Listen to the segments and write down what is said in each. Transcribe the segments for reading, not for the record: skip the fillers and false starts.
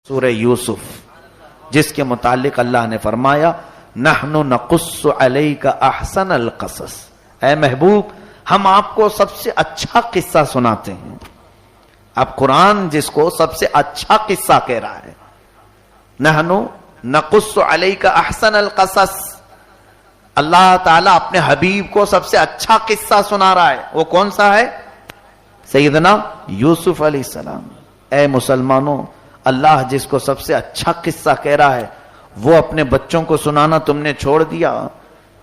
سورہ یوسف، جس کے متعلق اللہ نے فرمایا نحن نقص علیک احسن القصص، اے محبوب ہم آپ کو سب سے اچھا قصہ سناتے ہیں۔ اب قرآن جس کو سب سے اچھا قصہ کہہ رہا ہے، نحن نقص علیک احسن القصص، اللہ تعالیٰ اپنے حبیب کو سب سے اچھا قصہ سنا رہا ہے۔ وہ کون سا ہے؟ سیدنا یوسف علیہ السلام۔ اے مسلمانوں، اللہ جس کو سب سے اچھا قصہ کہہ رہا ہے وہ اپنے بچوں کو سنانا تم نے چھوڑ دیا۔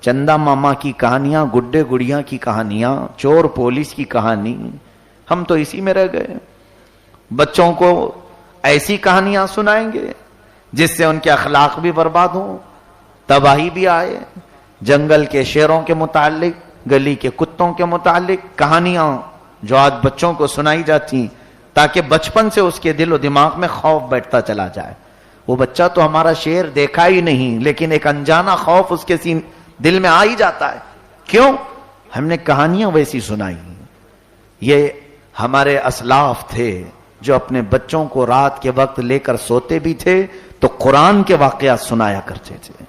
چندا ماما کی کہانیاں، گڈے گڑیاں کی کہانیاں، چور پولیس کی کہانی، ہم تو اسی میں رہ گئے۔ بچوں کو ایسی کہانیاں سنائیں گے جس سے ان کے اخلاق بھی برباد ہوں، تباہی بھی آئے۔ جنگل کے شیروں کے متعلق، گلی کے کتوں کے متعلق کہانیاں جو آج بچوں کو سنائی جاتی تاکہ بچپن سے اس کے دل و دماغ میں خوف بیٹھتا چلا جائے۔ وہ بچہ تو ہمارا شیر دیکھا ہی نہیں، لیکن ایک انجانا خوف اس کے دل میں آ ہی جاتا ہے۔ کیوں؟ ہم نے کہانیاں ویسی سنائی۔ یہ ہمارے اسلاف تھے جو اپنے بچوں کو رات کے وقت لے کر سوتے بھی تھے تو قرآن کے واقعات سنایا کرتے تھے۔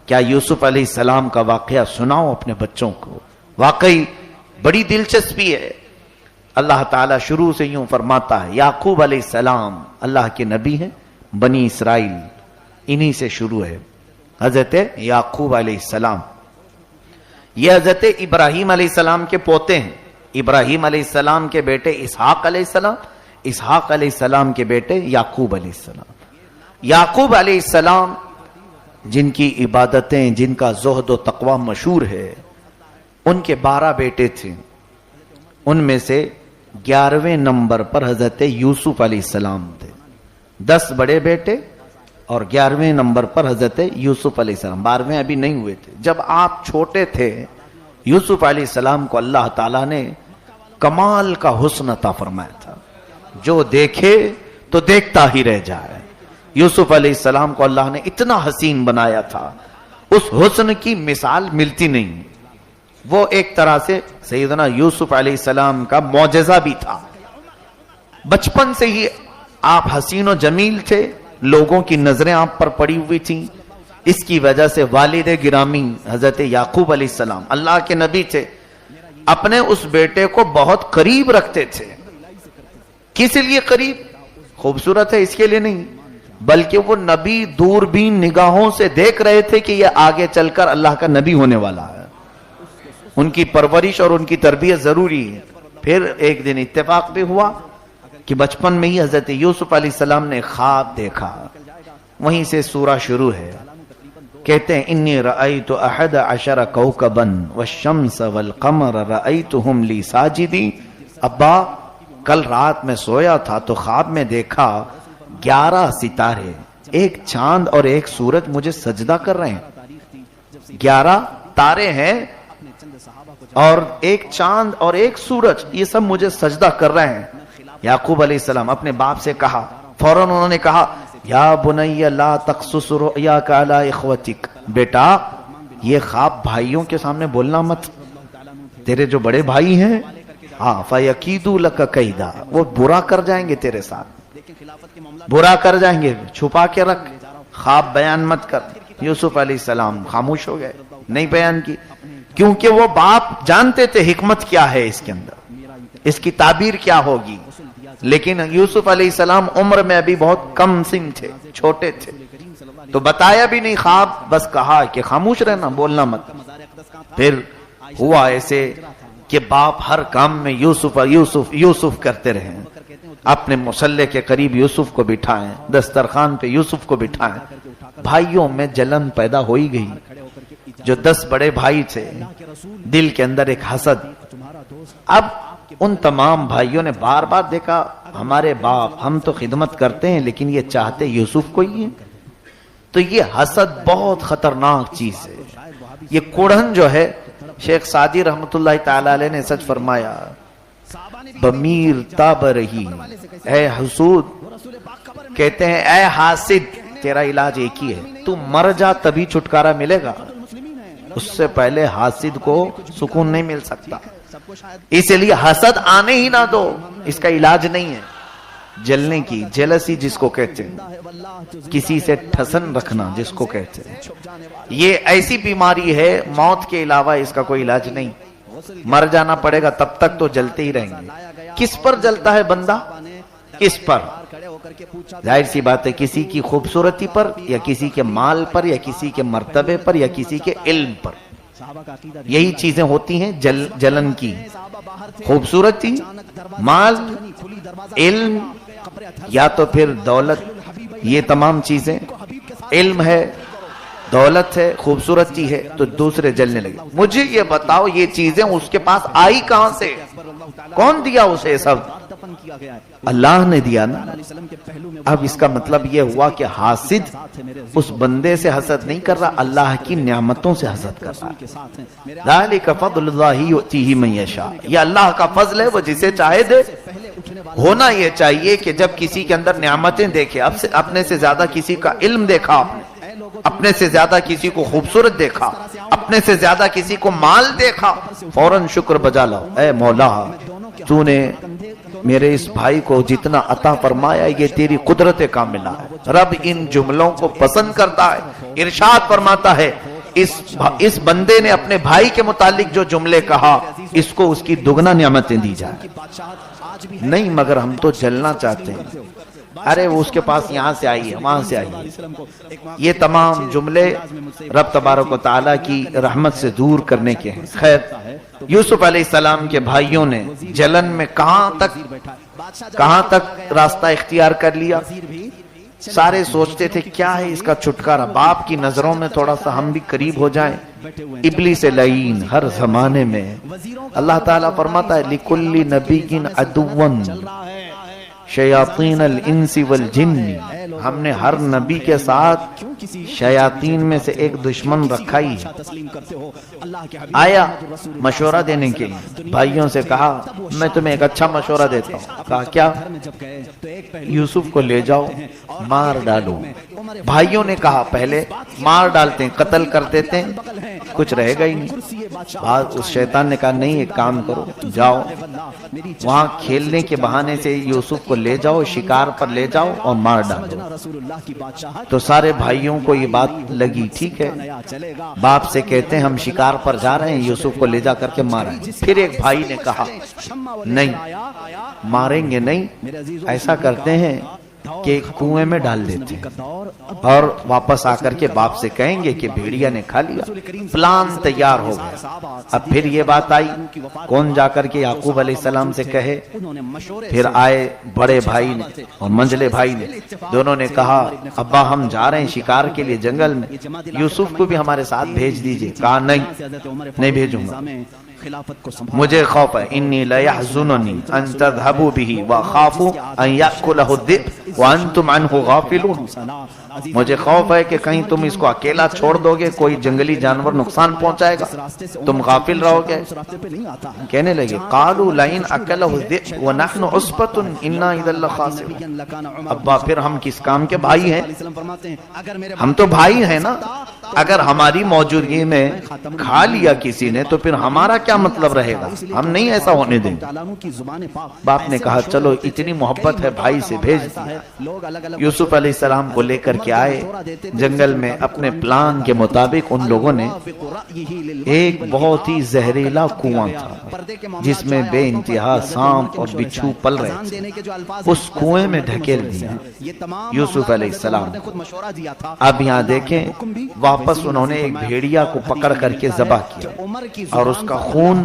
کیا یوسف علیہ السلام کا واقعہ سناؤ اپنے بچوں کو، واقعی بڑی دلچسپی ہے۔ اللہ تعالیٰ شروع سے یوں فرماتا ہے، یعقوب علیہ السلام اللہ کے نبی ہیں، بنی اسرائیل انہی سے شروع ہے۔ حضرت یعقوب علیہ السلام یہ حضرت ابراہیم علیہ السلام کے پوتے ہیں۔ ابراہیم علیہ السلام کے بیٹے اسحاق علیہ السلام، اسحاق علیہ السلام کے بیٹے یعقوب علیہ السلام۔ یعقوب علیہ السلام جن کی عبادتیں، جن کا زہد و تقوی مشہور ہے، ان کے 12 بیٹے تھے۔ ان میں سے 11ویں نمبر پر حضرت یوسف علیہ السلام تھے۔ 10 بڑے بیٹے اور 11ویں نمبر پر حضرت یوسف علیہ السلام، 12ویں ابھی نہیں ہوئے تھے۔ جب آپ چھوٹے تھے یوسف علیہ السلام کو اللہ تعالیٰ نے کمال کا حسن عطا فرمایا تھا، جو دیکھے تو دیکھتا ہی رہ جائے۔ یوسف علیہ السلام کو اللہ نے اتنا حسین بنایا تھا، اس حسن کی مثال ملتی نہیں۔ وہ ایک طرح سے سیدنا یوسف علیہ السلام کا معجزہ بھی تھا۔ بچپن سے ہی آپ حسین و جمیل تھے، لوگوں کی نظریں آپ پر پڑی ہوئی تھیں۔ اس کی وجہ سے والد گرامی حضرت یعقوب علیہ السلام اللہ کے نبی تھے، اپنے اس بیٹے کو بہت قریب رکھتے تھے۔ کس لیے قریب؟ خوبصورت ہے اس کے لیے نہیں، بلکہ وہ نبی دوربین نگاہوں سے دیکھ رہے تھے کہ یہ آگے چل کر اللہ کا نبی ہونے والا ہے۔ ان کی پرورش اور ان کی تربیت ضروری ہے۔ پھر ایک دن اتفاق بھی ہوا کہ بچپن میں ہی حضرت یوسف علیہ السلام نے خواب دیکھا۔ وہیں سے سورہ شروع ہے۔ کہتے ہیں انی رأیت 11 کوکبا والشمس والقمر رأیتہم لی ساجدین۔ ابا کل رات میں سویا تھا تو خواب میں دیکھا 11 ستارے، ایک چاند اور ایک سورج مجھے سجدہ کر رہے ہیں۔ 11 تارے ہیں اور ایک چاند اور ایک سورج، یہ سب مجھے سجدہ کر رہے ہیں۔ یعقوب علیہ السلام اپنے باپ سے کہا، فوراً انہوں نے کہا یا بنی لا تقصص رؤیاک علی اخوتک، بیٹا یہ خواب بھائیوں کے سامنے بولنا مت، تیرے جو بڑے بھائی ہیں ہاں فیکیدوا لک کیدا، وہ برا کر جائیں گے تیرے ساتھ، برا کر جائیں گے، چھپا کے رکھ، خواب بیان مت کر۔ یوسف علیہ السلام خاموش ہو گئے، نہیں بیان کی، کیونکہ وہ باپ جانتے تھے حکمت کیا ہے اس کے اندر، اس کی تعبیر کیا ہوگی۔ لیکن یوسف علیہ السلام عمر میں ابھی بہت کم سن تھے، چھوٹے تھے، تو بتایا بھی نہیں خواب، بس کہا کہ خاموش رہنا، بولنا مت۔ پھر ہوا ایسے کہ باپ ہر کام میں یوسف یوسف یوسف کرتے رہے، اپنے مصلے کے قریب یوسف کو بٹھائیں، دسترخوان پہ یوسف کو بٹھائیں۔ بھائیوں میں جلن پیدا ہو ہی گئی۔ جو 10 بڑے بھائی تھے، دل کے اندر ایک حسد۔ اب ان تمام بھائیوں نے بار بار دیکھا ہمارے باپ، ہم تو خدمت کرتے ہیں لیکن یہ چاہتے یوسف کو ہی ہیں، تو یہ حسد بہت خطرناک چیز ہے۔ یہ کوڑھن جو ہے، شیخ سعدی رحمت اللہ تعالی علیہ نے سچ فرمایا، بمیر تاب رہی اے حسود، کہتے ہیں اے حاسد تیرا علاج ایک ہی ہے، تو مر جا تبھی چھٹکارا ملے گا، اس سے پہلے حاسد کو سکون نہیں مل سکتا۔ اس لیے حسد آنے ہی نہ دو، اس کا علاج نہیں ہے۔ جلنے کی، جیلسی جس کو کہتے ہیں، کسی سے ٹھسن رکھنا جس کو کہتے ہیں، یہ ایسی بیماری ہے موت کے علاوہ اس کا کوئی علاج نہیں، مر جانا پڑے گا، تب تک تو جلتے ہی رہیں گے۔ کس پر جلتا ہے بندہ؟ کس پر؟ ظاہر سی بات ہے کسی کی خوبصورتی پر، یا کسی کے مال پر، یا کسی کے مرتبے پر، یا کسی کے علم پر۔ یہی چیزیں ہوتی ہیں جلن کی، خوبصورتی، مال، علم، یا تو پھر دولت، یہ تمام چیزیں، علم ہے، دولت ہے، خوبصورتی ہے، تو دوسرے جلنے لگے۔ مجھے یہ بتاؤ یہ چیزیں اس کے پاس آئی کہاں سے؟ کون دیا اسے سب؟ اللہ نے دیا نا۔ اب اس کا مطلب یہ ہوا کہ حاسد اس بندے سے حسد نہیں کر رہا، اللہ کی نعمتوں سے حسد کر رہا ہے۔ ذالک فضل اللہ یؤتیہ من یشاء، یہ اللہ کا فضل ہے، وہ جسے چاہے دے۔ ہونا یہ چاہیے کہ جب کسی کے اندر نعمتیں دیکھے، اپنے سے زیادہ کسی کا علم دیکھا آپ نے، اپنے سے زیادہ کسی کو خوبصورت دیکھا، اپنے سے زیادہ کسی کو مال دیکھا، فوراً شکر بجا لاؤ، اے مولا تو نے میرے اس بھائی کو جتنا عطا فرمایا یہ تیری قدرت کاملہ ہے۔ رب ان جملوں کو پسند کرتا ہے، ارشاد فرماتا ہے اس بندے نے اپنے بھائی کے متعلق جو جملے کہا اس کو اس کی دگنا نعمتیں دی جائیں۔ نہیں مگر ہم تو جلنا چاہتے ہیں، ارے وہ اس کے پاس یہاں سے آئی ہے، وہاں سے آئی ہے۔ یہ تمام جملے رب تبارک و تعالیٰ کی رحمت سے دور کرنے کے ہیں۔ خیر، یوسف علیہ السلام کے بھائیوں نے جلن میں کہاں تک راستہ اختیار کر لیا؟ سارے سوچتے تھے کیا ہے اس کا چھٹکارا، باپ کی نظروں میں تھوڑا سا ہم بھی قریب ہو جائیں۔ ابلیس لعین ہر زمانے میں، اللہ تعالیٰ فرماتا ہے لِكُلِّ نَبِيٍّ عَدُوًّا شیاطین الانس والجن، ہم نے ہر نبی کے ساتھ شیاطین میں سے ایک دشمن رکھا ہی ہے۔ آیا مشورہ دینے کے لیے، بھائیوں سے کہا میں تمہیں ایک اچھا مشورہ دیتا ہوں۔ کہا کیا؟ یوسف کو لے جاؤ مار ڈالو۔ بھائیوں نے کہا پہلے مار ڈالتے ہیں، قتل کر دیتے ہیں، کچھ رہے گا ہی نہیں۔ بعد اس شیطان نے کہا نہیں، ایک کام کرو، جاؤ وہاں کھیلنے کے بہانے سے یوسف کو لے جاؤ، شکار پر لے جاؤ اور مار ڈالو۔ تو سارے بھائیوں کو یہ بات لگی، ٹھیک ہے، باپ سے کہتے ہیں ہم شکار پر جا رہے ہیں، یوسف کو لے جا کر کے ماریں۔ پھر ایک بھائی نے کہا نہیں ماریں گے نہیں، ایسا کرتے ہیں کہ کنویں میں ڈال دیتے ہیں اور واپس آ کر کے باپ سے کہیں گے کہ بھیڑیا نے کھا لیا۔ پلان تیار ہو گیا۔ اب پھر یہ بات آئی، کون جا کر کے یعقوب علیہ السلام سے کہے؟ پھر آئے بڑے بھائی نے اور منجلے بھائی نے، دونوں نے کہا ابا ہم جا رہے ہیں شکار کے لیے جنگل میں، یوسف کو بھی ہمارے ساتھ بھیج دیجئے۔ کہا نہیں بھیجوں گا، مجھے خوف ہے، انی لیحزننی ان تذهبوا به واخاف ان یاکلہ الذئب وانتم عنہ غافلون۔ مجھے خوف ہے کہ کہیں تم اس کو اکیلا چھوڑ دو گے، کوئی جنگلی جانور نقصان پہنچائے گا، تم غافل رہو گے۔ کہنے لگے قالوا لئن اکلہ الذئب ونحن عصبۃ انا اذا لخاسرون۔ ابا پھر ہم کس کام کے بھائی ہیں؟ ہم تو بھائی ہیں نا، اگر ہماری موجودگی میں کھا لیا کسی نے تو پھر ہمارا کیا مطلب رہے گا، ہم نہیں ایسا ہونے دیں گے۔ باپ نے کہا چلو اتنی محبت ہے بھائی سے، بھیج دیا۔ یوسف علیہ السلام کو لے کر کے آئے جنگل میں، اپنے پلان کے مطابق ان لوگوں نے ایک بہت ہی زہریلا کنواں تھا جس میں بے انتہا سانپ اور بچھو پل رہے تھے، اس کنویں میں ڈھکیل دیا یوسف علیہ السلام۔ اب یہاں دیکھیں واپس انہوں نے ایک بھیڑیا کو پکڑ کر کے ذبح کیا اور اس کا خون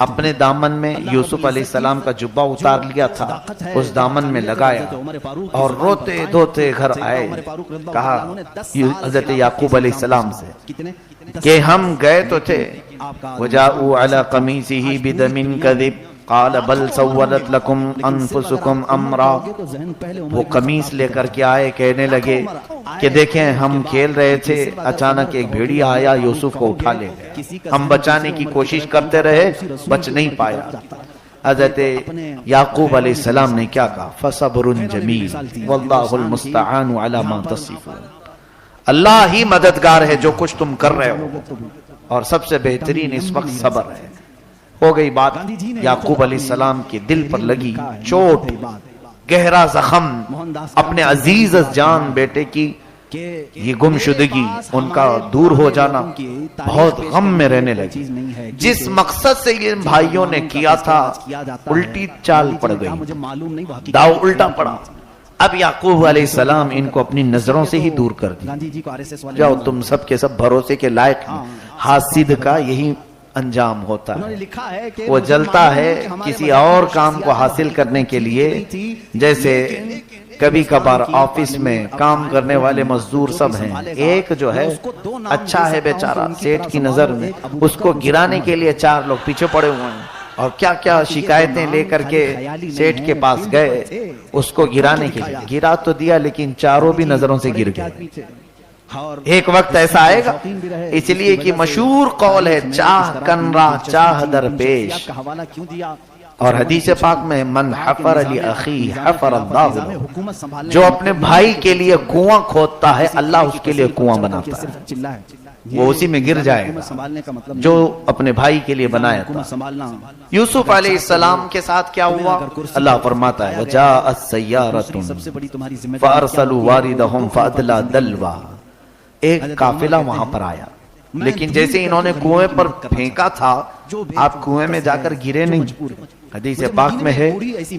اپنے دامن میں، یوسف علیہ السلام کا جبہ اتار لیا تھا اس دامن میں لگایا اور روتے دھوتے گھر آئے۔ کہا حضرت یعقوب علیہ السلام سے کہ ہم گئے تو تھے، وجاءوا علی قمیصہ بدم کذب قال بل سولت لکم انفسکم امرا۔ وہ قمیص لے کر کے آئے، کہنے لگے کہ دیکھیں ہم کھیل رہے تھے، اچانک ایک بھیڑیا آیا یوسف کو اٹھا لے گیا، ہم بچانے کی کوشش کرتے رہے، بچ نہیں پایا۔ حضرت یعقوب علیہ السلام نے کیا کہا؟ فصبر جمیل واللہ المستعان علی ما تصفون۔ اللہ ہی مددگار ہے جو کچھ تم کر رہے ہو، اور سب سے بہترین اس وقت صبر ہے۔ ہو گئی بات، یعقوب علیہ السلام کے دل پر لگی چوٹ، گہرا زخم اپنے عزیز جان بیٹے کی یہ گمشدگی، ان کا دور ہو جانا، بہت غم میں رہنے لگے۔ جس مقصد سے یہ بھائیوں نے کیا تھا الٹی چال پڑ گئی، داؤ الٹا پڑا۔ اب یعقوب علیہ السلام ان کو اپنی نظروں سے ہی دور کر دیا، جاؤ تم سب کے سب بھروسے کے لائق ہیں۔ حاسد کا یہی انجام ہوتا ہے، وہ جلتا ہے کسی اور کام کو حاصل کرنے کے لیے۔ جیسے کبھی کبھار آفس میں کام کرنے والے مزدور سب ہیں، ایک جو ہے اچھا ہے بیچارہ سیٹ کی نظر میں، اس کو گرانے کے لیے 4 لوگ پیچھے پڑے ہوئے ہیں، اور کیا کیا شکایتیں لے کر کے سیٹ کے پاس گئے اس کو گرانے کے لیے۔ گرا تو دیا لیکن چاروں بھی نظروں سے گر گئے۔ ایک وقت ایسا آئے گا، اس لیے کہ مشہور قول ہے چاہ کنرا چاہ در پیش، اور حدیث پاک میں من حفر لأخی حفر اللہ لہ، جو اپنے بھائی کے لیے کنواں کھودتا ہے اللہ اس کے لیے کنواں بناتا ہے، وہ اسی میں گر جائے گا جو اپنے بھائی کے لیے بنایا تھا۔ یوسف علیہ السلام کے ساتھ کیا ہوا؟ اللہ فرماتا ہے وَجَاءَتْ سَيَّارَةٌ فَأَرْسَلُوا وَارِدَهُمْ فَأَدْلَى دَلْوَا، ایک قافلہ وہاں پر آیا، لیکن جیسے انہوں نے کنویں پر پھینکا تھا آپ کنویں میں جا کر گرے نہیں۔ حدیث پاک میں ہے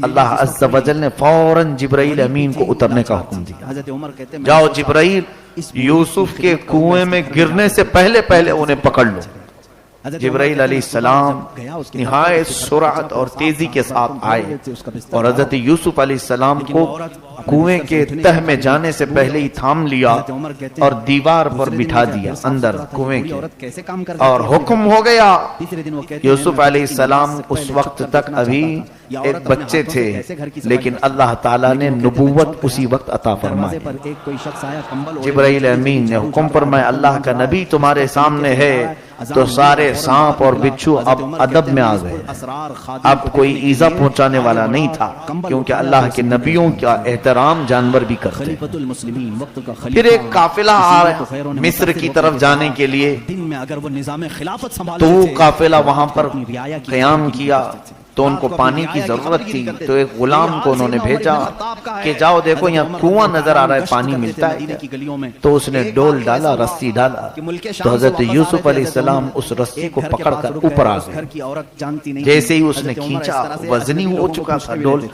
اللہ عز و جل نے فوراً جبرائیل امین کو اترنے کا حکم دیا، جاؤ جبرائیل یوسف کے کنویں میں گرنے سے پہلے انہیں پکڑ لو۔ جبرائیل علیہ السلام نہایت سرعت اور تیزی کے ساتھ آئے اور حضرت یوسف علیہ السلام کو کنویں کے تہ میں جانے سے پہلے ہی تھام لیا اور دیوار پر بٹھا دیا اندر کنویں کے، اور حکم ہو گیا۔ یوسف علیہ السلام اس وقت تک ابھی ایک بچے تھے، لیکن اللہ تعالیٰ نے نبوت اسی وقت عطا فرمائی۔ جبرائیل امین نے حکم فرمایا اللہ کا نبی تمہارے سامنے ہے، تو سارے سانپ اور بچھو اب ادب میں آ گئے، اب کوئی ایذا پہنچانے والا نہیں تھا، کیونکہ اللہ کے نبیوں کا احترام جانور بھی کرتے۔ پھر ایک قافلہ آیا مصر کی طرف جانے کے لیے، تو قافلہ وہاں پر قیام کیا، تو ان کو پانی کی ضرورت تھی، تو ایک غلام کو انہوں نے بھیجا کہ جاؤ دیکھو یہاں کنواں نظر آ رہا ہے پانی ملتا ہے، تو اس نے ڈول ڈالا، رسی ڈالا، تو حضرت یوسف علیہ السلام اس رسی کو پکڑ کر اوپر آ گئے۔ جیسے ہی اس نے کھینچا وزنی ہو چکا تھا ڈول،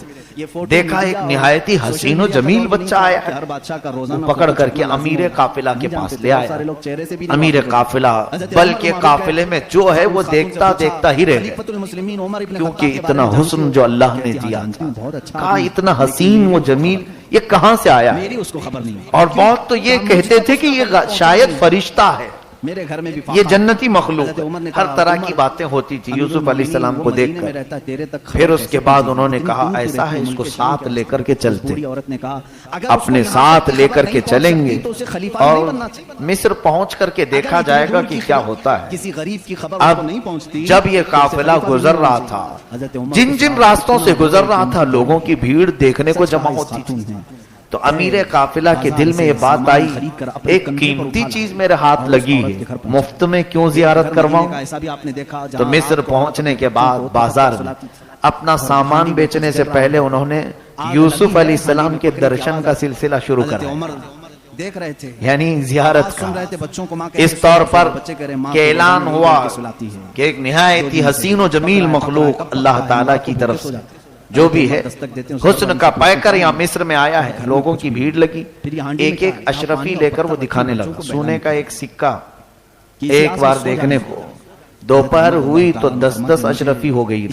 دیکھا ایک نہایتی حسین و جمیل بچہ آیا ہے، پکڑ کر کے امیر قافلہ کے پاس لے آیا۔ امیر قافلہ بلکہ قافلے میں جو ہے وہ دیکھتا دیکھتا ہی رہ گیا، کیونکہ اتنا حسن جو اللہ نے دیا تھا، کہا اتنا حسین و جمیل یہ کہاں سے آیا ہے؟ اور بہت تو یہ کہتے تھے کہ یہ شاید فرشتہ ہے، یہ جنتی مخلوق، ہر طرح کی باتیں ہوتی تھی یوسف علیہ السلام کو دیکھ کر۔ پھر اس کے بعد انہوں نے کہا ایسا ہے اس کو ساتھ لے کر کے چلتے، اپنے ساتھ لے کر کے چلیں گے اور مصر پہنچ کر کے دیکھا جائے گا کہ کیا ہوتا ہے۔ اب جب یہ قافلہ گزر رہا تھا، جن جن راستوں سے گزر رہا تھا لوگوں کی بھیڑ دیکھنے کو جمع ہوتی تھی، تو امیر قافلہ کے دل میں یہ بات آئی ایک قیمتی چیز میرے ہاتھ لگی ہے، مفت میں کیوں زیارت کرواؤں؟ تو مصر پہنچنے کے بعد بازار میں اپنا سامان بیچنے سے پہلے انہوں نے یوسف علیہ السلام کے درشن کا سلسلہ شروع کیا، یعنی زیارت کا، اس طور پر کہ اعلان ہوا کہ ایک نہایت ہی حسین و جمیل مخلوق اللہ تعالیٰ کی طرف سے جو بھی ہے حسن کا پیکر یہاں مصر میں آیا ہے۔ لوگوں کی بھیڑ لگی، ایک ایک اشرفی لے کر وہ دکھانے لگا، سونے کا ایک سکہ ایک بار دیکھنے کو، دوپہر ہوئی تو 10 اشرفی ہو گئی،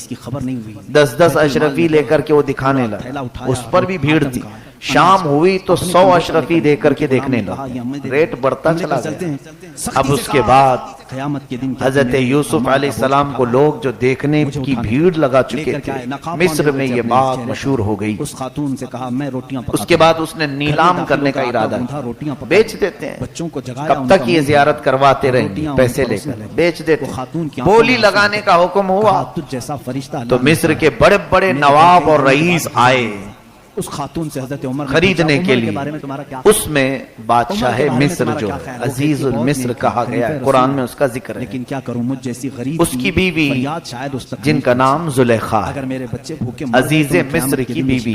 10 اشرفی لے کر کے وہ دکھانے لگا، اس پر بھی بھیڑ تھی۔ شام ہوئی تو 100 اشرفی دے کر کے دیکھنے لگا، ریٹ بڑھتا چلا گیا۔ اب اس کے بعد حضرت یوسف علیہ السلام کو لوگ جو دیکھنے کی بھیڑ لگا چکے تھے، مصر میں یہ بات مشہور ہو گئی۔ اس کے بعد اس نے نیلام کرنے کا ارادہ کیا، بیچ دیتے ہیں، کب تک یہ زیارت کرواتے رہیں گے، پیسے لے کر بیچ دیتے ہیں۔ بولی لگانے کا حکم ہوا تو مصر کے بڑے بڑے نواب اور رئیس آئے اس خاتون سے حضرت عمر خریدنے کے لیے۔ اس میں بادشاہ مصر جو عزیز المصر کہا گیا ہے، قرآن میں اس کا ذکر ہے، لیکن کیا کروں مجھ جیسی غریب اس کی بیوی جن کا نام زلیخا ہے، عزیز مصر کی بیوی،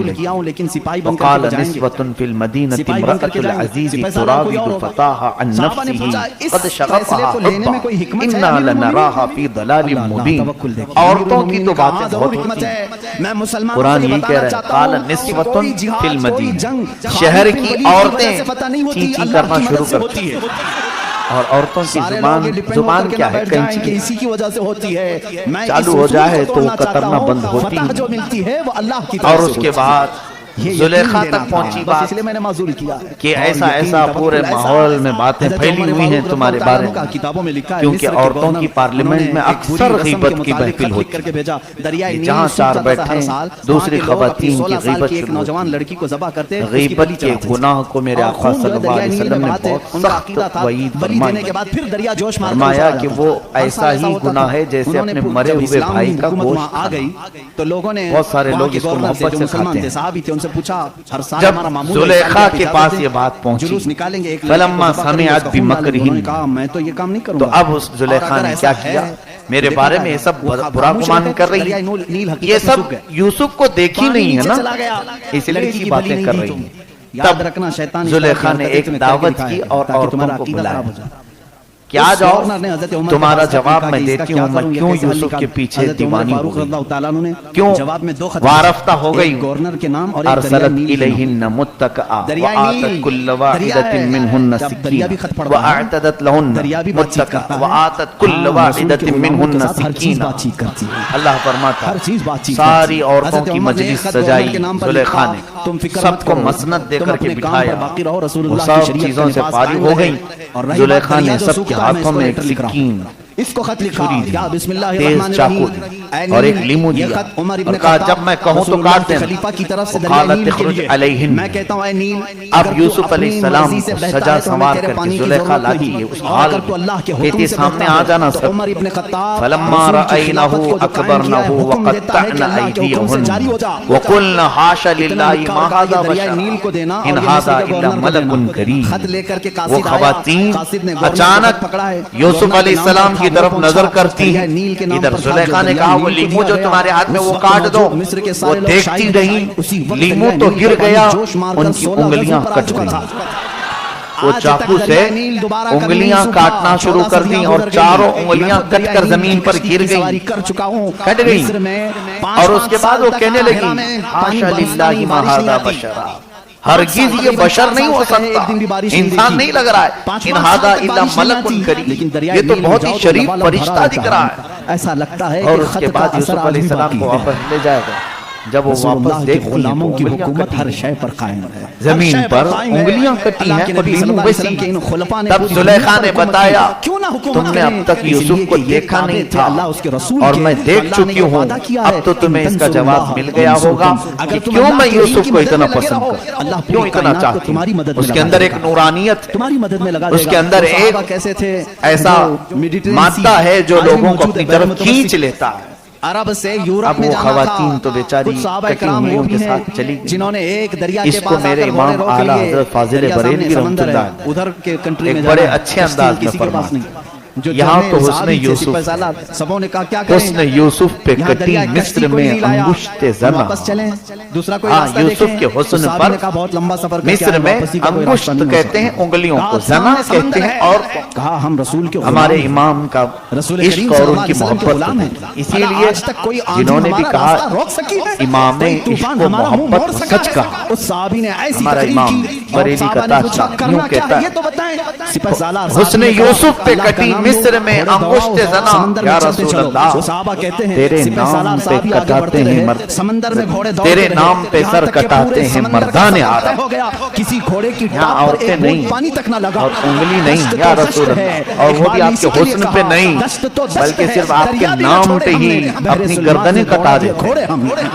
قتل لگی کیا ہوں لیکن سپاہی بن کر وقال کے بجائیں گے نسوة في المدينة سپاہی بن کر امرأة کے جائیں گے العزيز سپاہی سالار کوئی اور تراود ہوگا۔ فتاها عن صحابہ نے پوچھا نفسه اس قد فیصلے شغفها کو لینے میں کوئی حبا حکمت ہے انا امیر المومنین؟ لنراها في ضلال اللہ مبين توکل دیکھیں عورتوں کی تو باتیں ضرور بہت حکمت ہوتی ہیں۔ ہے۔ میں مسلمانوں قرآن کو یہ یہی کہہ بتانا رہا ہے چاہتا قال ہوں کہ نسوة کوئی في جہاد کوئی المدينة جنگ شہر خالد بن کی ولید کی وجہ عورتیں سے فتح نہیں ہوتی، چی چی اللہ کرنا کی شروع مدد سے کرتی ہوتی ہیں ہے۔ اور عورتوں کی سارے لوگ زبان ڈیپینڈ ہو زبان کر کے کیا نہ ہے بیٹھ جائیں کہ کینچی اسی کی وجہ سے ہوتی ہے۔ میں اس چالو ہو اصول جائے کو تو توڑنا چاہتا کترنا ہوں، بند ہوتی فتح ہے۔ جو ملتی ہے وہ اللہ کی اور طرف سے اس کے ہوتی ہے۔ بعد زلیخا تک پہنچی بات اس لیے میں نے معذور کیا ہے کہ ایسا پورے ماحول میں باتیں پھیلی ہوئی ہیں تمہارے بارے میں، کتابوں میں لکھا ہے کیونکہ عورتوں کی پارلیمنٹ میں اکثر غیبت کی محفل ہوتی ہے، جہاں چار بیٹھیں دوسری خواتین کی غیبت شروع نوجوان لڑکی کو ذبح کرتے، غیبت کے گناہ کو میرے آقا صلی اللہ علیہ وسلم نے بہت سخت وعید فرمایا کہ وہ ایسا ہی گناہ ہے جیسے اپنے مرے ہوئے بھائی کا گوشت آ گئی تو لوگوں نے بہت سارے لوگ اس کو محبت سے کھاتے ہیں۔ صحابی تھے، ان سے پوچھا ہر سال جب ہمارا معمول زلیخا کے پاس یہ بات پہنچی، جلوس نکالیں گے ایک فلما سمعت بمکرہن، کہا میں تو یہ کام نہیں کروں تو گا۔ اب اس زلیخا نے کیا کیا؟ میرے بارے میں یہ سب برا گمان کر رہی ہے، یہ سب یوسف کو دیکھی نہیں ہے نا، اس لیے اسی باتیں کر رہی ہیں۔ یاد رکھنا شیطان زلیخا نے ایک دعوت کی اور عورتوں کو بلایا کہ آ جاؤ، تمہارا جواب میں دیتی ہوں میں کیوں یوسف کے پیچھے دیوانی ہو گئی، کیوں وارفتہ ہو گئی۔ گورنر کے نام اور ارسلت الیہن متکئا وآتت کل واحدۃ منہن سکینہ واعتدت لہن متکئا وآتت کل واحدۃ منہن سکینہ۔ اللہ فرماتا ساری عورتوں کی مجلس سجائی زلیخا نے، سب کو مسند دے کر کے بٹھایا، وہ سب چیزوں سے فارغ ہو گئی۔ زلیخا نے سب کے ہاتھوں میں ایک سکین، اس کو خط لکھا یا بسم اللہ تیز الرحمن چاقو الرحیم، اور ایک لیمو دیا اور کہا جب میں کہوں تو کاٹ دینا۔ خلیفہ کی طرف سے وقالت اخرج علیہن، میں کہتا ہوں اے نیل، اب یوسف علیہ السلام کو سجا سنوار کر کے زلیخا لاتی ہے اس حال میں، کہتی سامنے آ جانا سب۔ فلما رأینہ اکبرنہ وقطعن ایدیہن وقلن حاش للہ ما ھذا بشر ان ھذا الا ملک کریم۔ وہ خواتین اچانک یوسف علیہ السلام کی طرف نظر کرتی ہیں، ادھر زلیخا نے کہا وہ لیمو جو تمہارے ہاتھ میں وہ کاٹ دو، وہ دیکھتی رہی، لیمو تو گر گیا، ان کی انگلیاں کٹ گئی، وہ چاقو سے انگلیاں کاٹنا شروع کر دی اور چاروں انگلیاں کٹ کر زمین پر گر گئی، کٹ گئی۔ اور اس کے بعد وہ کہنے لگی حاشا للہ ما ھذا بشرا، ہرگز یہ بشر نہیں ہو سکتا، انسان نہیں لگ رہا ہے، ان ھذا الا ملک کریم، یہ تو بہت ہی شریف فرشتہ دکھ رہا ہے۔ ایسا لگتا ہے اور اس کے بعد یوسف علیہ السلام کو واپس لے جائے گا، جب وہ واپس دیکھتی ہیں تو حکومت ہر شے پر قائم ہے، زمین پر انگلیاں کٹی ہیں اور لیمو ویسی۔ تب زلیخا نے بتایا تم نے اب تک یوسف کو دیکھا نہیں تھا اور میں دیکھ چکی ہوں، اب تو تمہیں اس کا جواب مل گیا ہوگا کہ کیوں میں یوسف کو اتنا پسند کروں، کیوں اتنا چاہتی ہوں۔ اس کے اندر ایک نورانیت، تمہاری مدد میں لگا، اس کے اندر ایک کیسے تھے ایسا مادہ ہے جو لوگوں کو اپنی طرف کھینچ لیتا ہے۔ عرب سے یورپ اب میں وہ جانا خواتین تھا، تو بیچاری کچھ صحابہ کٹی کرام انگلیوں وہ کے بھی ساتھ ہیں چلی گئی۔ جنہوں نے ایک دریا اس کے کو پاس میرے آکر امام گھوڑے اعلیٰ روک لیے، حضرت فاضل دریا بریلوی سامنے رحمۃ سمندر اللہ ہے، علیہ ادھر کے کنٹری میں ایک بڑے جانا ہے، اچھے انداز میں کسی کے پاس فرماتے نہیں۔ جو یہاں تو جانے حسن صحابی تھے، یوسف، سپہ سالار، سبوں نے کہا کیا کریں، حسن یوسف پہ یہاں کٹی دریا مصر کشتی کوئی میں نہیں لایا، انگشت ہم زنا۔ واپس چلیں، دوسرا کوئی ہاں، راستہ یوسف دیکھیں۔ کے حسن صحابی پر نے کہا بہت لمبا سفر کر کے مصر آئے، میں واپسی کا کوئی راستہ انگشت نہیں ہو کہتے ہیں سکتا۔ انگلیوں کو، کہا زنا سامنے کہتے سمندر ہیں ہے، اور کہا ہم رسول کے ہمارے غلام ہیں، امام کا رسول عشق کریم اور صلی ان اللہ کی علیہ وسلم کے محبت غلام ہیں، اسی آج لیے تک کوئی آندھی جنہوں نے بھی ہمارا کہا راستہ روک سکی ہے، امام کوئی عشق طوفان و ہمارا منہ محبت موڑ کو سکا سچ ہے۔ کہا۔ اس صحابی نے ایسی ہمارا تقریر امام کی، بریلی کا صحابہ نے پوچھا تاجدار کرنا یوں کیا کہتا ہے ہے، یہ تو بتائیں۔ سپہ سالار حسن یوسف پہ کٹی مصر میں انگشت زنا، سمندر میں یا چلتے رسول چلو، اللہ وہ صحابہ کہتے ہیں تیرے سپہ نام سالار پہ صحابی آگے کٹاتے بڑھتے ہیں رہے، مرد، سمندر میں گھوڑے دوڑتے تیرے رہے، نام پہ یہاں سر تک کہ کٹاتے پورے ہیں سمندر کا مردان سفر عرب۔ طے ہو گیا، کسی گھوڑے کی یہاں ٹانگ پر عورتیں ایک نہیں بوند پانی تک نہ لگا، اور انگلی نہیں، دشت یا تو رسول دشت ہے، اللہ، اور وہ بھی اقبال آپ کے اسی لیے حسن کہا، پہ نہیں دشت تو دشت بلکہ ہے، صرف آپ کے دریا بھی نہ نام چھوڑے پہ ہم ہی نے، بحر اپنی سلمان گردنیں سے کٹا دوڑا دیتے گھوڑے ہم نے۔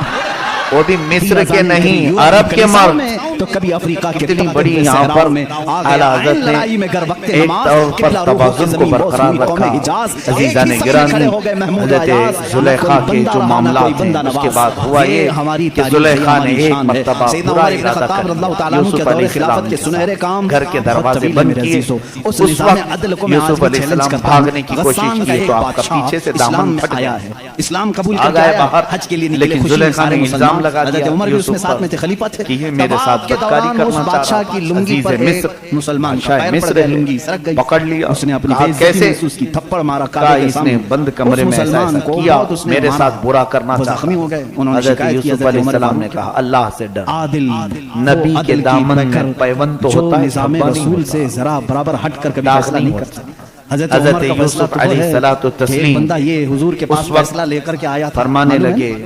وہ بھی مصر کے نہیں، عرب کے مرد۔ تو کبھی افریقہ کے اتنی تپتے بڑی ہوئے یہاں صحراؤں پر میں اعلیٰ حضرت نے لڑائی میں گر وقت ایک نماز طور پر قبلہ روحوں کی توازن کو زمین بوس برقرار ہوئی قوم رکھا۔ حجاز، عزیزان ایک ہی صف میں گرامی، کھڑے ہو گئے محمود حضرت ایاز، زلیخا نہ کوئی کے بندہ جو رہا، نہ معاملات کوئی ہیں بندہ اس کے نواز۔ بعد ہوا یہ ہماری کہ تاریخ زلیخا نے ہماری ایک شان ہے۔ مرتبہ سیدنا برا عمر ابن ارادہ خطاب کر رضی اللہ لیا، تعالیٰ عنہ کے یوسف دور علیہ خلافت السلام کے سنہرے کام گھر کے دروازے طویل بند میرے کیے۔ عزیزو، اس اس نظام وقت عدل کو میں آج یوسف بھی علیہ چیلنج السلام کرتا ہوں۔ بھاگنے کی کوشش غسان کا کی ایک تو آپ کا بادشاہ پیچھے سے اسلام دامن میں پھٹ آیا گیا، ہے، اسلام قبول آ کر کے گئے آیا باہر، ہے، حج کے لیے نکلے، لیکن خوشی میں زلیخا سارے نے مسلمان، الزام لگا حضرت دیا عمر بھی اس میں یوسف ساتھ پر میں تھے، خلیفہ تھے، کہ یہ میرے طواف ساتھ کے بدکاری دوران اس کرنا چاہ بادشاہ رہا کی تھا۔ لنگی پر عزیز ایک مصر، مسلمان کا بادشاہ پیر پڑ مصر گیا، ہے، لنگی سرک گئی، پکڑ لیا، اس نے اپنی کہا بے عزتی کیسے؟ محسوس کی، تھپڑ مارا کہا کعبے کے اس نے سامنے، بند کمرے اس میں ایسا مسلمان ایسا کو کیا، بہت اس نے میرے مارا، ساتھ برا کرنا وہ چاہتا۔ زخمی ہو گئے، انہوں نے حضرت شکایت کی یوسف حضرت علیہ عمر السلام نے فاروق کہا اللہ سے ڈر، عادل نبی وہ کے عدل کی دامن میں پیکر پیوند تو جو ہوتا ہے، نظام دھبا نہیں رسول ہوتا، سے ذرا برابر ہٹ کر کبھی داغ فیصلہ نہیں نہیں ہوتا۔ کرتا۔ حضرت حضرت عمر کا فیصلہ یوسف تو علیہ ہے الصلوۃ کہ ایک والتسلیم بندہ یہ حضور کے پاس اس وقت فیصلہ لے کر کے آیا تھا، فرمانے معلوم ہے؟ لگے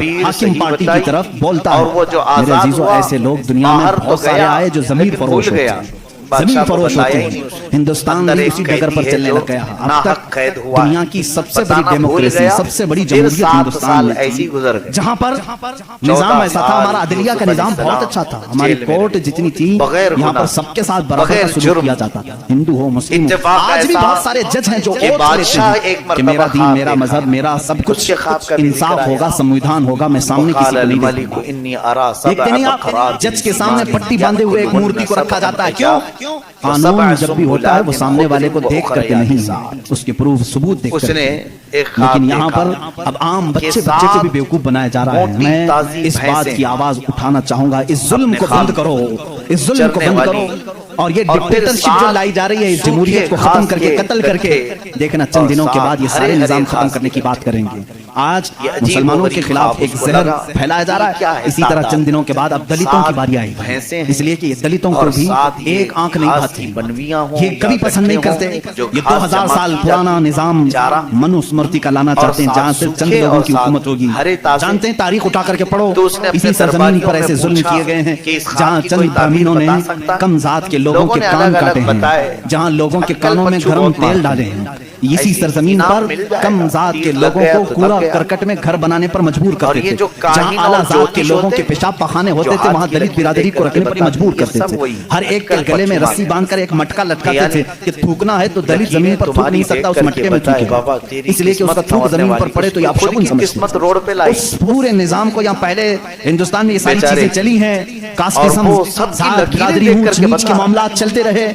حاکم پارٹی کی طرف بولتا اور وہ جو ہے۔ میرے آزاد عزیزو، ہوا ایسے لوگ دنیا میں باہر تو بہت سارے گیا، آئے جو زمین لیکن فروش بھول ہوتے گیا، ہیں، بادشاہ زمین کو فروش بتایا ہوتے ہی ہیں۔ نہیں اسے۔ ہندوستان اندر بھی ایک اسی ڈگر پر قیدی ہے چلنے جو لگ گیا۔ اب ناحق تک قید ہوا ہے، دنیا کی سب سے بڑی بتانا بھول ڈیموکریسی، گیا، سب سے بڑی 1.5 جمہوریت سال ہندوستان میں ایسے ہی گزر گئے۔ جہاں پر نظام ایسا تھا، ہمارا عدلیہ کا نظام بہت اچھا تھا، ہماری کورٹ جتنی تھی یہاں پر سب کے ساتھ برابر کا سلوک کیا جاتا تھا، ہندو ہو مسلم ہو۔ اتفاق آج بھی ایسا بہت سارے جج ہیں جو کہ اوت بادشاہ لیتے ایک ہیں مرتبہ کہ میرا دین، خواب میرا دیکھا، مذہب، میرا سب اس کچھ کے خواب کا بھی ذکر انصاف آیا۔ ہوگا، سمویدھان ہوگا، میں سامنے کسی وقال کو نہیں الملک دیکھوں گا۔ انی ارا دیکھتے سبع نہیں آپ، بقرات جج کے سامنے پٹی باندھے ہوئے ایک مورتی کو رکھا جاتا ہے، کیوں؟ قانون سبع جب بھی ہوتا ہے وہ سنبلات سامنے والے کو خضر دیکھ کر کے وأخرى نہیں، یابسات۔ اس کے پروف ثبوت دیکھ اس کر نے کے۔ ایک خواب لیکن یہاں دیکھا پر اب عام کہ بچے سات کو بھی بیوقوف بنایا جا رہا ہے۔ موٹی میں تازی اس بات بھینسیں کی آواز اٹھانا چاہوں گا، اس ظلم اپنے کو خواب بند کرو، اس ظلم کو چرنے بند والی کرو، اور یہ اور پھر ڈکٹیٹرشپ جو سات لائی جا رہی ہے، اس سوکھے جمہوریت کو ختم کر کے، گھاس قتل کر کے، گٹھے دیکھنا اور چند دنوں کے سات بعد یہ ہرے سارے ہرے نظام ختم گھاس کرنے کی کے بات کریں گے۔ آج مسلمانوں کے خلاف ایک زہر پھیلایا جا رہا ہے. اسی طرح چند دنوں کے بعد اب دلتوں کی باری آئی ہے, اس لیے کہ دلتوں کو بھی ایک آنکھ نہیں بھاتی, یہ کبھی پسند نہیں کرتے. یہ 2000 سال پرانا نظام منو اسمرتی کا لانا چاہتے ہیں جہاں صرف چند لوگوں کی حکومت ہوگی. جانتے ہیں تاریخ اٹھا کر کے پڑھو, اسی سرزمین پر ایسے ظلم کیے گئے ہیں جہاں چند برہمنوں نے کم ذات کے لوگوں کے کان کاٹے ہیں, جہاں لوگوں کے کانوں میں گرم تیل ڈالے ہیں. اسی سرزمین پر کم ذات کے لوگوں کو کوڑا کرکٹ میں گھر بنانے پر مجبور کرتے تھے. جہاں اعلیٰ ذات کے لوگوں کے پیشاب پخانے ہوتے تھے وہاں دلت برادری کو رکھنے پر مجبور کرتے تھے. ہر ایک کے گلے میں رسی باندھ کر ایک مٹکا لٹکاتے تھے کہ تھوکنا ہے تو دلت زمین پر تھوک نہیں سکتا, اس مٹکے میں تھوکے, اس لیے کہ اس کا تھوک زمین پر پڑے تو یہ آپ شگن سمجھتے ہیں. اس پورے نظام کو یہاں پہلے ہندوستان میں یہ ساری چیزیں چلی ہیں, کاسٹزم, ذات برادری, اونچ نیچ کے معاملات چلتے رہے.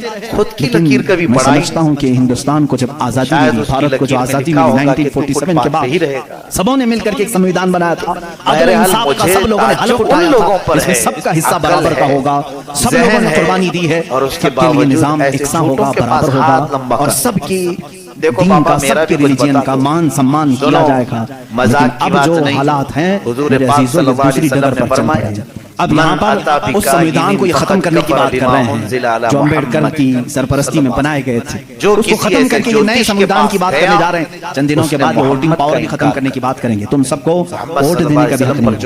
لیکن میں سمجھتا ہوں کہ ہندوستان کو جب آزادی ملی, بھارت کو جو آزادی ملی 1947 کے بعد, سبوں نے مل کر کے ایک سمویدھان بنایا تھا. اگر انصاف کا سب لوگوں نے حلف اٹھایا تھا, اس میں سب کا حصہ برابر کا ہوگا, سب لوگوں نے قربانی دی ہے, سب کے لیے نظام یکساں ہوگا, برابر ہوگا, اور سب کی دین کا, سب کے ریلیجن کا مان سمان کیا جائے گا. لیکن اب جو حالات ہیں میرے عزیزوں یہ دوسری ڈگر پر چل رہے ہیں. اب یہاں پر اس سمویدھان کو یہ ختم کرنے کی بات کر رہے ہیں جو امبیڈکر کی سرپرستی میں بنائے گئے تھے, اس کو ختم کر کے یہ نئے سمویدھان کی بات کرنے جا رہے ہیں. چند دنوں کے بعد وہ ووٹنگ پاور بھی ختم کرنے کی بات کریں گے. تم سب کو ووٹ دینے کا بھی حق ملے,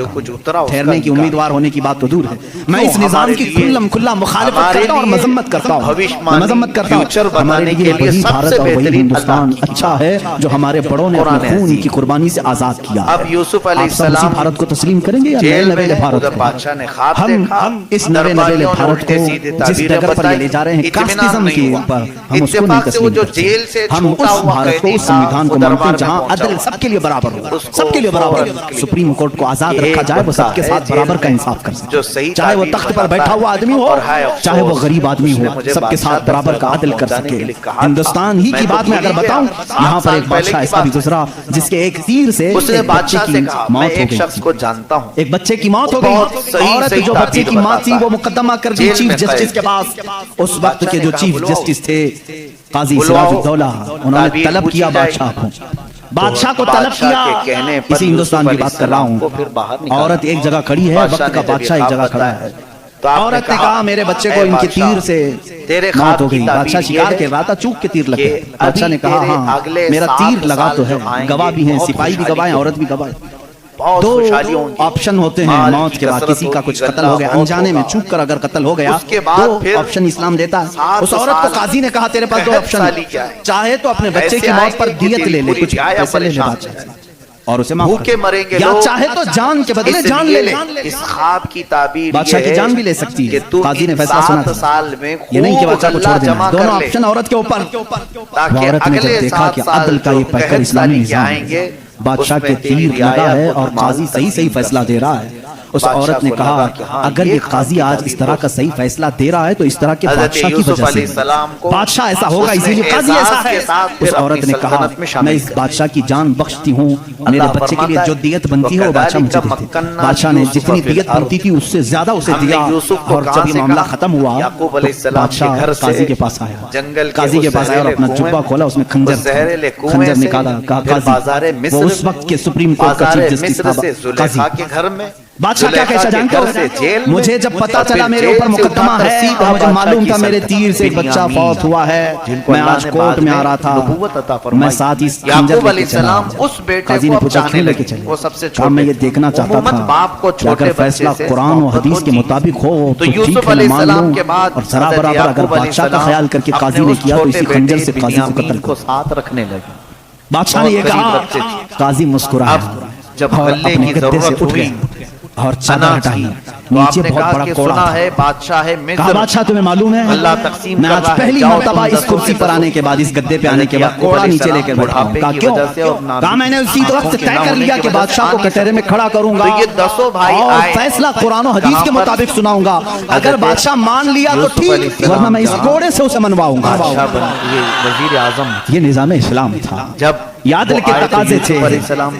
ٹھہرنے کی امیدوار ہونے کی بات تو دور ہے. میں اس نظام کی کھلم کھلا مخالفت کرتا ہوں اور مذمت کرتا ہوں, مذمت کرتا ہوں. ہمارے لیے وہی بھارت اور وہی ہندوستان اچھا ہے جو ہمارے بڑوں نے اپنے خون کی قربانی سے آزاد کیا. اب یوسف علیہ السلام بھارت کو تسلیم کریں گے یا نئے نویلے بھارت کو؟ ہم اس نئے نویلے بھارت کو جس ڈگر پر لے جا رہے ہیں کاسٹزم کے اوپر, ہم اس کو نہیں تسلیم کرتے. ہم اس بھارت کو, اس سمویدھان کو مانتے ہیں جہاں عدل سب کے لیے برابر ہوگا, سب کے لیے برابر. سپریم کورٹ کو آزاد رکھا جائے, وہ سب کے ساتھ برابر کا انصاف کر سکے, چاہے وہ تخت پر بیٹھا ہوا آدمی ہو چاہے وہ غریب آدمی ہو, سب کے ساتھ برابر کا عدل کر سکے. ہندوستان ہی کی بات میں اگر بتاؤں, یہاں پر ایک بادشاہ ایسا بھی گزرا جس کے ایک تیر سے ایک بچے کی موت ہو گئی. ایک بچے کی موت ہو گئی. عورت جو بچے کی ماں تھی وہ مقدمہ کر دی چیف جسٹس کے پاس. اس وقت کے جو چیف جسٹس تھے قاضی سراج الدولہ, انہوں نے طلب کیا بادشاہ کو, بادشاہ کو طلب کیا. اسی ہندوستان کی بات کر رہا ہوں. عورت ایک جگہ کھڑی ہے, وقت کا بادشاہ ایک جگہ کھڑا ہے. عورت نے کہا میرے بچے کو ان کے تیر سے موت ہو گئی. بادشاہ شکار کے رہا تھا, چوک کے تیر لگے. بادشاہ نے کہا ہاں میرا تیر لگا تو ہے, گواہ بھی ہیں, سپاہی بھی گواہ ہیں, عورت بھی گواہ ہے. دو آپشن ہوتے ہیں موت کے بعد. کسی کا کچھ قتل ہو گیا انجانے میں, چھپ کر اگر قتل ہو گیا, دو آپشن اسلام دیتا ہے. اس عورت کو قاضی نے کہا تیرے پاس دو آپشن, چاہے تو اپنے بچے کی موت پر دیت لے لے, کچھ پیسے لے لے اور اسے معاف کر, یا چاہے تو جان کے بدلے جان لے لے. اس خواب کی تعبیر بادشاہ کی جان بھی لے سکتی ہے. قاضی نے فیصلہ سنا تھا, یہ نہیں کہ بادشاہ کو چھوڑ دینا. دونوں آپشن عورت کے اوپر. عورت نے جب دیکھا کہ عدل کا یہ پیکر اسلامی نظام ہے, بادشاہ کے تیر لگا ہے اور قاضی صحیح صحیح فیصلہ دے رہا ہے, اس عورت نے کہا اگر یہ قاضی آج اس طرح کا صحیح فیصلہ دے رہا ہے تو اس طرح کے بادشاہ کی وجہ سے, بادشاہ ایسا ہوگا اسی لیے قاضی ایسا ہے. اس عورت نے کہا میں اس بادشاہ کی جان بخشتی ہوں, میرے بچے کے لیے جو دیت بنتی ہے وہ بادشاہ مجھے دیتے. بادشاہ نے جتنی دیت بنتی تھی اس سے زیادہ اسے دیا, اور جب یہ معاملہ ختم ہوا بادشاہ قاضی کے پاس آیا. قاضی کے پاس آیا اور اپنا جبہ کھولا, اس میں خنجر نکالا. کہا قاضی, وہ اس وقت کے سپریم کورٹ کا چیف جسٹس تھا قاضی. بادشاہ کیا کہتا جانتے ہو, مجھے جب پتا چلا میرے اوپر مقدمہ ہے اور مجھے معلوم تھا میرے تیر سے ایک بچہ فوت ہوا ہے, میں آج کورٹ میں آ رہا تھا, میں ساتھ ہی خنجر لے کے چلا. قاضی نے پوچھا کیوں لے کے چلے؟ کہا میں یہ دیکھنا چاہتا تھا کہ اگر فیصلہ قرآن و حدیث کے مطابق ہو تو ٹھیک ہے مان لوں, اور ذرا برابر اگر بادشاہ کا خیال کر کے قاضی نے کیا تو اسی خنجر سے قاضی کو قتل کر ساتھ رکھنے لگے. بادشاہ نے یہ کہا, قاضی مسکرایا جب اپنے گدے سے اٹھ گئے اور چادر ہٹائی, نیچے بہت بڑا کوڑا ہے. کہا بادشاہ تمہیں معلوم ہے میں آج پہلی مرتبہ اس کرسی پر آنے کے بعد, اس گدے پہ آنے کے بعد کوڑا نیچے لے کر بیٹھا ہوں. کہا کیوں؟ کہا میں نے اسی وقت طے کر لیا کہ بادشاہ کو کٹہرے میں کھڑا کروں گا اور فیصلہ قرآن و حدیث کے مطابق سناؤں گا. اگر بادشاہ مان لیا تو ٹھیک, ورنہ میں اس کوڑے سے اسے منواؤں گا. وزیر اعظم یہ نظام اسلام تھا. یہ عدل کے تقاضے تھے.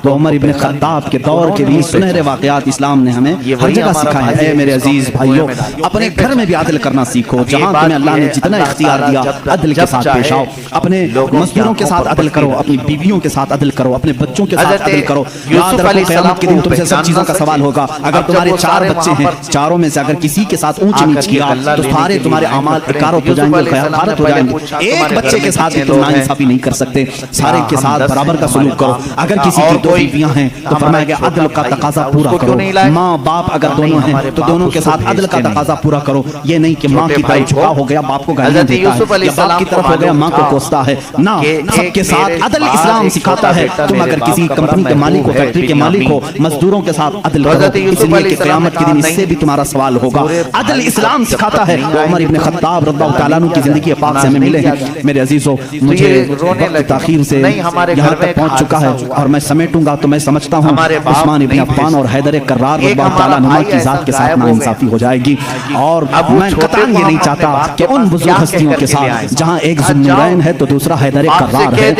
تو عمر ابن خطاب کے دور کے بھی سنہرے واقعات اسلام نے ہمیں ہر جگہ سکھائے. اے میرے عزیز بھائیوں، اپنے گھر میں بھی عدل کرنا سیکھو. جہاں تمہیں اللہ نے جتنا اختیار دیا عدل کے ساتھ پیش آؤ. اپنے مزدوروں کے ساتھ عدل کرو، اپنی بیویوں کے ساتھ عدل کرو، اپنے بچوں کے ساتھ عدل کرو. یاد رکھو قیامت کے دن تم سے سب چیزوں کا سوال ہوگا. اگر تمہارے 4 بچے ہیں، چاروں میں سے اگر کسی کے ساتھ اونچ نیچ کیا تو سارے تمہارے اعمال اکارت ہو جائیں گے، غارت ہو جائیں گے. ایک بچے کے ساتھ تم ناانصافی نہیں کر سکتے، سارے کے ساتھ برابر کا سلوک کرو. اگر کسی کی 2 بیویاں ہیں تو فرمایا گیا عدل کا تقاضا پورا کرو. ماں باپ اگر دونوں ہیں تو دونوں کے ساتھ عدل کا تقاضا پورا کرو. یہ نہیں کہ ماں کی طرف جھکا ہو گیا باپ کو گالیاں دیتا ہے، یا باپ کی طرف ہو گیا ماں کو کوستا ہے. نہ، سب کے ساتھ عدل اسلام سکھاتا ہے. تم اگر کسی کمپنی کے مالک ہو، فیکٹری کے مالک ہو، مزدوروں کے ساتھ عدل کرو، اس لیے کہ قیامت کے دن اس سے بھی تمہارا سوال ہوگا. عدل اسلام سکھاتا ہے. عمر ابن خطاب رضی اللہ تعالیٰ عنہ کی زندگی پاک سے ہمیں ملے ہیں. میرے عزیزو، مجھے وقت تاخیر سے یہاں تک پہنچ چکا ہے اور میں سمیٹوں گا تو میں سمجھتا ہوں عثمان ابن عفان اور حیدر کرار رضی اللہ تعالیٰ عنہ کی ذات کے ساتھ ناانصافی ہو جائے گی. اور میں قطعاً یہ نہیں چاہتا کہ ان بزرگ ہستیوں کے ساتھ جہاں ایک ذوالنورین ہے تو دوسرا حیدر کرار ہے،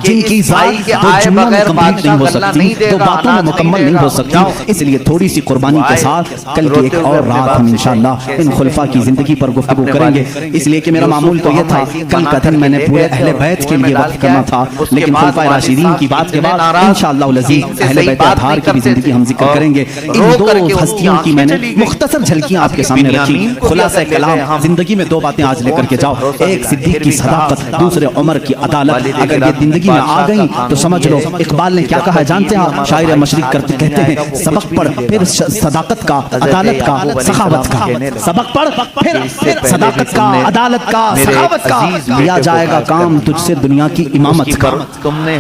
جن کی ذات دو جملوں میں کمپلیٹ نہیں ہو سکتی، دو باتوں میں مکمل نہیں ہو سکتی. اس لیے تھوڑی سی قربانی کے ساتھ کل کی ایک اور رات ہم انشاءاللہ ان خلفاء کی زندگی پر گفتگو کریں گے. اس لیے کہ میرا معمول تو یہ تھا کل کا دن میں نے پورے اہل بیت کے لیے وقف کرنا تھا، لیکن خلفاء راشدین کی بات کے بعد انشاءاللہ العزیز اہل بیت اطہار کی بھی زندگی ہم ذکر کریں گے. ان 2 ہستیوں کی میں نے مختصر جھلکیاں آپ کے سامنے رکھی. خلاصہ کلام، زندگی میں 2 باتیں آج لے کر کے جاؤ. ایک صدیق کی صداقت، دوسرے عمر کی عدالت. اگر یہ زندگی میں آ گئی تو سمجھ لو اقبال نے کیا کہا ہے جانتے ہیں؟ شاعر مشرق کہتے ہیں سبق پڑھ پھر صداقت کا، عدالت کا، سخاوت کا. سبق پڑھ پھر صداقت کا، عدالت کا، سخاوت کا. لیا جائے گا کام تجھ سے دنیا کی امامت کا،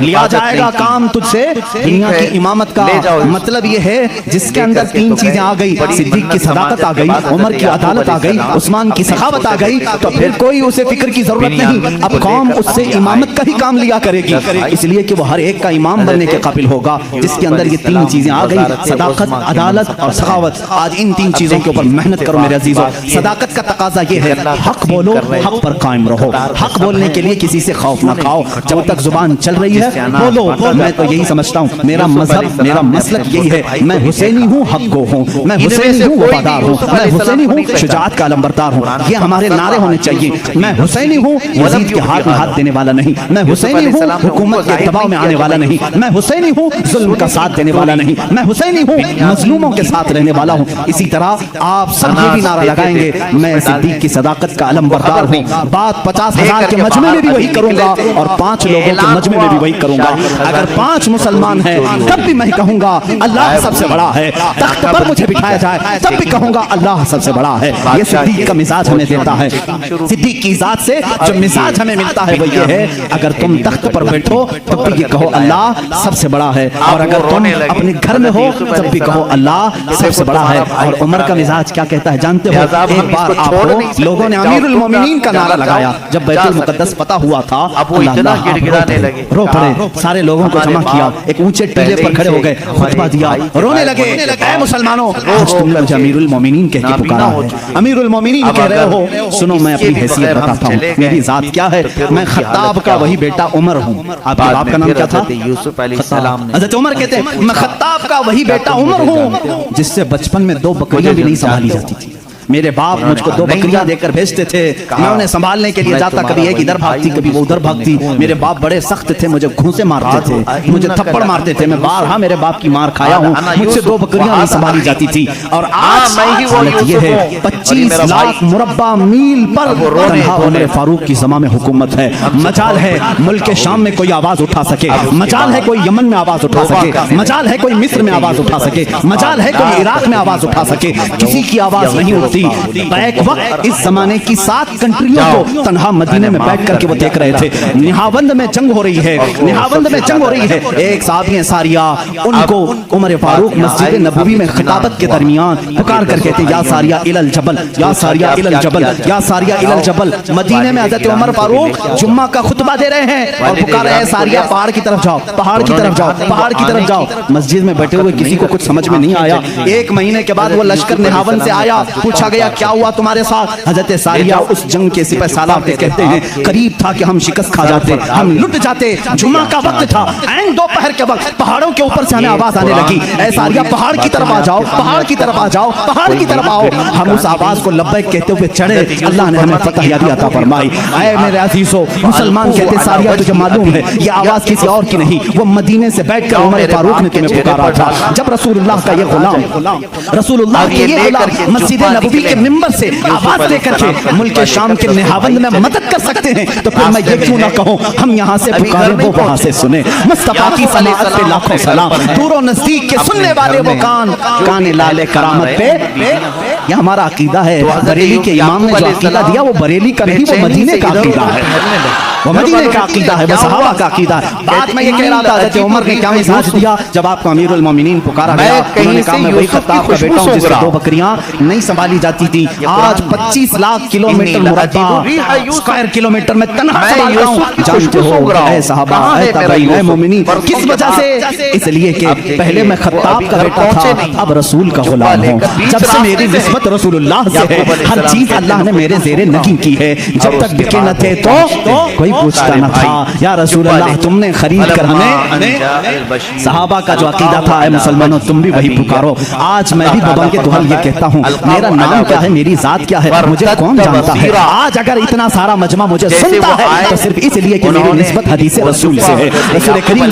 لیا جائے گا کام تجھ سے دنیا کی امامت کا. مطلب یہ ہے جس کے اندر 3 چیزیں آ گئی، صدیق کی صداقت آ گئی، عمر کی عدالت آ گئی، عثمان کی سخاوت آ گئی، تو پھر کوئی اسے فکر کی ضرورت نہیں. اب قوم اس سے امامت کا ہی کام لیا کرے گی، اس لیے کہ وہ ہر ایک کا امام بننے کے قابل ہوگا جس کے اندر یہ 3 چیزیں آ گئی، صداقت، عدالت اور سخاوت. آج ان 3 چیزوں کے اوپر محنت کرو میرے عزیزو. صداقت کا تقاضا یہ ہے حق بولو، حق پر قائم رہو. حق بولنے کے لیے کسی سے خوف نہ کھاؤ. جب تک زبان چل رہی ہے بولو. میں تو یہی سمجھتا ہوں، میرا مذہب، میرا مسلک یہی ہے. میں حسینی ہوں، حق گو ہوں. میں حسینی ہوں، وفادار ہوں. میں حسینی ہوں، شجاعت کا علمبردار ہوں. یہ ہمارے نعرے ہونے چاہیے. میں حسینی ہوں، یزید کے ہاتھ میں ہاتھ دینے والا نہیں. میں حسینی ہوں، حکومت کے دباؤ میں آنے والا نہیں. میں حسینی ہوں، ظلم کا ساتھ دینے والا نہیں. میں حسینی ہوں، مظلوموں کے ساتھ رہنے والا ہوں. اسی طرح آپ سب یہ بھی نعرہ لگائیں گے میں صدیق کی صداقت کا علمبردار ہوں. بات 50,000 کے مجمع میں بھی وہی کروں گا اور 5 لوگوں کے مجمع میں بھی وہی کروں گا. اگر 5 مسلمان ہیں تب بھی میں کہوں گا اللہ سب سے بڑا ہے. تخت پر مجھے بٹھایا جائے تب بھی کہوں گا اللہ سب سے بڑا ہے. یہ صدیق کا مزاج ہمیں دیتا ہے. صدیق کی ذات سے جو مزاج ہمیں ملتا ہے وہ یہ ہے اگر تم تخت پر بیٹھو تب بھی یہ کہو اللہ سب سے بڑا ہے، اور اگر تم اپنے گھر میں ہو تب بھی کہو اللہ سب سے بڑا ہے. اور عمر کا مزاج کیا کہتا ہے جانتے ہو؟ ایک بار آپ کو لوگوں نے امیر المومنین کا نعرہ لگایا جب بیت المقدس فتح ہوا تھا. رو پڑے، سارے لوگوں کو جمع کیا، ایک اونچے ٹیلے پر کھڑے ہو گئے، خطبہ دیا، رونے لگے. اے مسلمانوں، آج تم نے مجھے امیر المومنین کہہ کے پکارا ہے، امیر المومنین کہہ رہے ہو. سنو میں اپنی حیثیت بتاتا ہوں، میری ذات کیا ہے. میں خطاب کا وہی بیٹا عمر ہوں. آپ کے باپ کا نام کیا تھا؟ یوسف علیہ السلام. حضرت عمر کہتے ہیں میں خطاب کا وہی بیٹا عمر ہوں جس سے بچپن میں 2 بکریاں بھی نہیں سنبھالی جاتی تھی. میرے باپ مجھ کو 2 بکریاں دے کر بھیجتے تھے، میں انہیں سنبھالنے کے لیے جاتا، کبھی ایک ادھر بھاگتی کبھی وہ ادھر بھاگتی. میرے باپ بڑے سخت تھے، مجھے گھونسے مارتے تھے، مجھے تھپڑ مارتے تھے. میں بارہا میرے باپ کی مار کھایا ہوں، مجھ سے 2 بکریاں نہیں سنبھالی جاتی تھی. اور آج حالت یہ ہے 25 لاکھ مربع میل پر تنہا عمر فاروق کی زماں میں حکومت ہے. مجال ہے ملک شام میں کوئی آواز اٹھا سکے، مجال ہے کوئی یمن میں آواز اٹھا سکے، مجال ہے کوئی مصر میں آواز اٹھا سکے، مجال ہے کوئی عراق میں آواز اٹھا سکے. کسی کی آواز نہیں اٹھتی. ایک وقت اس زمانے کی 7 کنٹریوں کو تنہا مدینے میں بیٹھ کر کے وہ دیکھ رہے تھے. نہاوند میں جنگ ہو رہی ہے، نہاوند میں جنگ ہو رہی ہے. ایک صحابی ساریہ ان کو عمر فاروق مسجد نبوی میں خطابت کے درمیان پکار کر کہتے یا ساریہ الی الجبل، یا ساریہ الی الجبل، یا ساریہ الی الجبل. مدینے میں حضرت عمر فاروق جمعہ کا خطبہ دے رہے ہیں اور پکار رہے ہیں ساریہ پہاڑ کی طرف جاؤ، پہاڑ کی طرف جاؤ، پہاڑ کی طرف جاؤ. مسجد میں بیٹھے ہوئے کسی کو کچھ سمجھ میں نہیں آیا. 1 مہینے کے بعد وہ لشکر نہاوند سے آیا، پوچھا پوچھا گیا کیا ہوا تمہارے ساتھ؟ حضرت ساریہ اس جنگ کے سپہ سالار کے کہتے ہیں قریب تھا کہ ہم شکست کھا جاتے، ہم لٹ جاتے، جمعہ کا وقت تھا، عین دوپہر کے وقت پہاڑوں کے اوپر سے ہمیں آواز آنے لگی، اے ساریہ پہاڑ کی طرف آ جاؤ، پہاڑ کی طرف آ جاؤ، پہاڑ کی طرف آؤ۔ ہم اس آواز کو لبیک کہتے ہوئے چڑھے، اللہ نے ہمیں فتح یابی عطا فرمائی۔ اے میرے عزیزو، مسلمان کہتے ساریہ تجھے معلوم ہے یہ آواز کسی اور کی نہیں، وہ مدینے سے بیٹھ کر عمر فاروق نے تمہیں پکارا تھا۔ جب رسول اللہ کا یہ غلام، رسول اللہ کے یہ غلام مسجد نبوی کے ممبر سے آواز لے کر کے ملک شام کے نہاوند میں مدد کر سکتے ہیں تو پھر میں یہ کیوں نہ کہوں ہم یہاں سے پکارے وہ وہاں سے سنیں۔ مصطفیٰ کی صلاۃ پہ لاکھوں سلام، دور و نزدیک کے سننے والے وہ کان لالے کرامت پہ۔ یہ ہمارا عقیدہ ہے، بریلی کے امام نے جو عقیدہ دیا وہ بریلی کا نہیں، وہ مدینے کا عقیدہ ہے، وہ مدینے کا عقیدہ ہے، وہ صحابہ کا عقیدہ ہے۔ بات میں یہ کہہ رہا تھا حضرت عمر نے کیا مزاج دیا جب آپ کو امیر المومنین پکارا گیا، انہوں نے کہا میں وہی خطاب کا بیٹا ہوں جس سے 2 بکریاں نہیں سنبھالی جاتی تھی، آج 25 لاکھ کلومیٹر مربع اسکوائر کلومیٹر میں تنہا سنبھالتا ہوں۔ جانتے ہو اے صحابہ، اے تابعین، اے مومنین، کس وجہ سے؟ اس لیے کہ پہلے میں خطاب کا بیٹا تھا، اب رسول کا غلام ہوں۔ جب سے میری نسبت رسول اللہ سے ہے، ہر چیز اللہ نے میرے زیر نگین کی ہے۔ جب تک بکے نہ تھے تو کوئی پوچھتا نہ تھا یا رسول اللہ تم نے خرید کر ہمیں۔ صحابہ کا جو عقیدہ تھا اے مسلمانوں تم بھی وہی پکارو۔ آج میں بھی بابا کے دہل یہ کہتا ہوں میرا نام کیا ہے، میری ذات کیا ہے، مجھے کون جانتا ہے؟ آج اگر اتنا سارا مجمع مجھے سنتا ہے تو صرف اس لیے کہ میری نسبت حدیث رسول سے ہے۔ رسول کریم